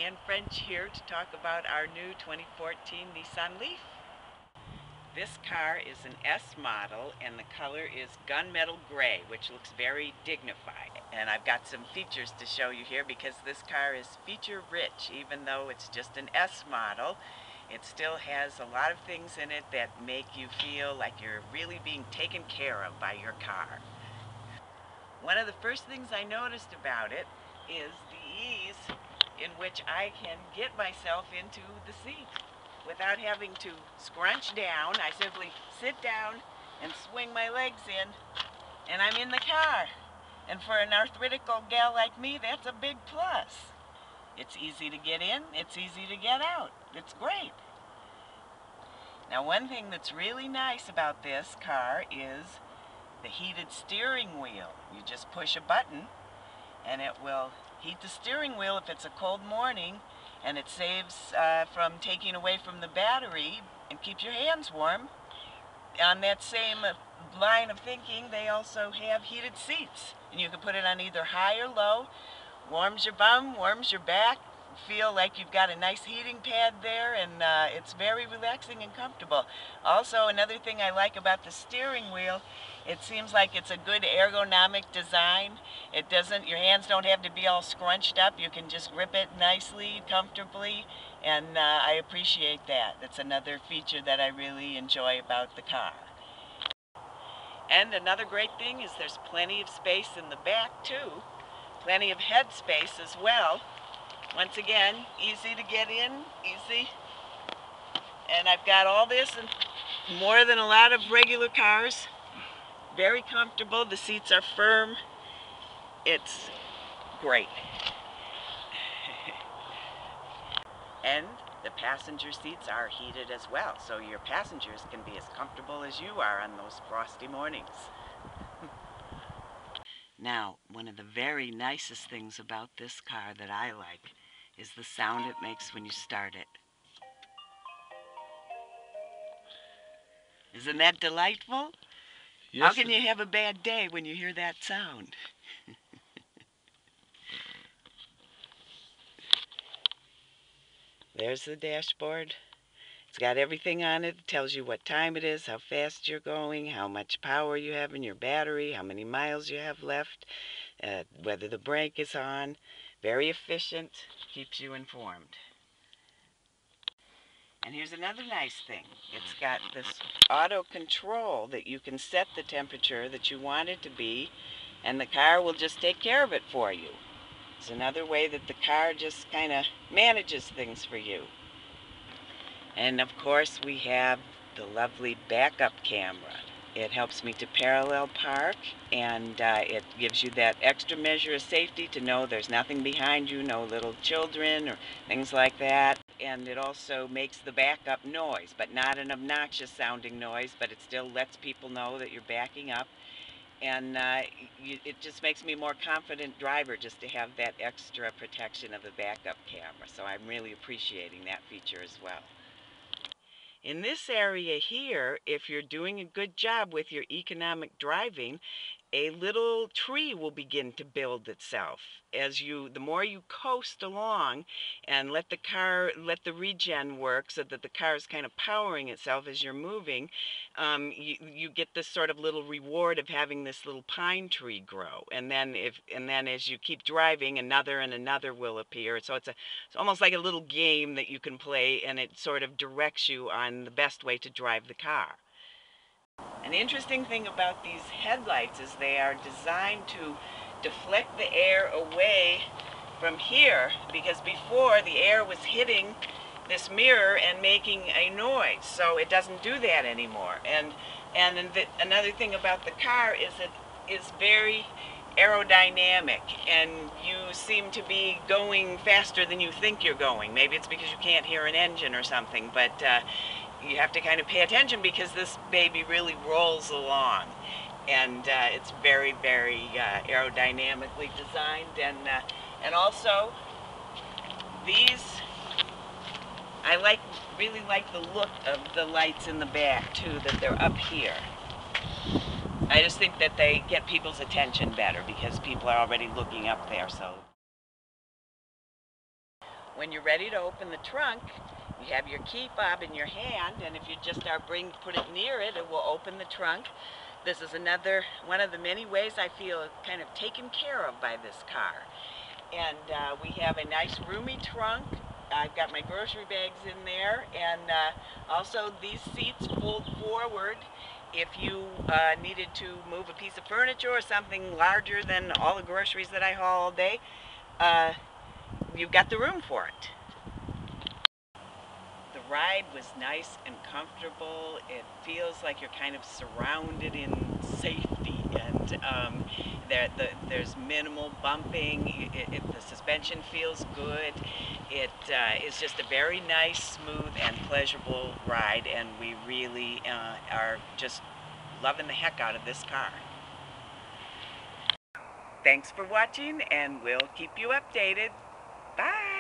Diane French here to talk about our new 2014 Nissan Leaf. This car is an S model and the color is gunmetal gray, which looks very dignified. And I've got some features to show you here because this car is feature rich. Even though it's just an S model, it still has a lot of things in it that make you feel like you're really being taken care of by your car. One of the first things I noticed about it is the ease in which I can get myself into the seat without having to scrunch down. I simply sit down and swing my legs in, and I'm in the car. And for an arthritical gal like me, that's a big plus. It's easy to get in, it's easy to get out. It's great. Now, one thing that's really nice about this car is the heated steering wheel. You just push a button and it will heat the steering wheel if it's a cold morning, and it saves from taking away from the battery and keeps your hands warm. On that same line of thinking, they also have heated seats, and you can put it on either high or low. Warms your bum, warms your back. Feel like you've got a nice heating pad there, and it's very relaxing and comfortable. Also, another thing I like about the steering wheel, it seems like it's a good ergonomic design. It doesn't, your hands don't have to be all scrunched up. You can just grip it nicely, comfortably, and I appreciate that. That's another feature that I really enjoy about the car. And another great thing is there's plenty of space in the back too. Plenty of head space as well. Once again, easy to get in, easy. And I've got all this and more than a lot of regular cars. Very comfortable, the seats are firm. It's great. And the passenger seats are heated as well, so your passengers can be as comfortable as you are on those frosty mornings. Now, one of the very nicest things about this car that I like is the sound it makes when you start it. Isn't that delightful? Yes. How can you have a bad day when you hear that sound? There's the dashboard. It's got everything on it. It tells you what time it is, how fast you're going, how much power you have in your battery, how many miles you have left, whether the brake is on. Very efficient, keeps you informed. And here's another nice thing. It's got this auto control that you can set the temperature that you want it to be, and the car will just take care of it for you. It's another way that the car just kind of manages things for you. And of course we have the lovely backup camera. It helps me to parallel park, and it gives you that extra measure of safety to know there's nothing behind you, no little children or things like that. And it also makes the backup noise, but not an obnoxious sounding noise, but it still lets people know that you're backing up. And it just makes me a more confident driver just to have that extra protection of the backup camera. So I'm really appreciating that feature as well. In this area here, if you're doing a good job with your economic driving, a little tree will begin to build itself as the more you coast along and let the regen work so that the car is kind of powering itself as you're moving. You get this sort of little reward of having this little pine tree grow, and then as you keep driving, another and another will appear. So it's almost like a little game that you can play, and it sort of directs you on the best way to drive the car. An interesting thing about these headlights is they are designed to deflect the air away from here, because before the air was hitting this mirror and making a noise, so it doesn't do that anymore. And another thing about the car is it is very aerodynamic, and you seem to be going faster than you think you're going. Maybe it's because you can't hear an engine or something, but you have to kind of pay attention because this baby really rolls along, and it's very, very aerodynamically designed. And also these, I really like the look of the lights in the back too, that they're up here. I just think that they get people's attention better because people are already looking up there. So when you're ready to open the trunk, you have your key fob in your hand, and if you just put it near it, it will open the trunk. This is another one of the many ways I feel kind of taken care of by this car. And we have a nice roomy trunk. I've got my grocery bags in there, and also these seats fold forward. If you needed to move a piece of furniture or something larger than all the groceries that I haul all day, you've got the room for it. The ride was nice and comfortable. It feels like you're kind of surrounded in safety, and there's minimal bumping. The suspension feels good. It is just a very nice, smooth, and pleasurable ride, and we really are just loving the heck out of this car. Thanks for watching, and we'll keep you updated. Bye!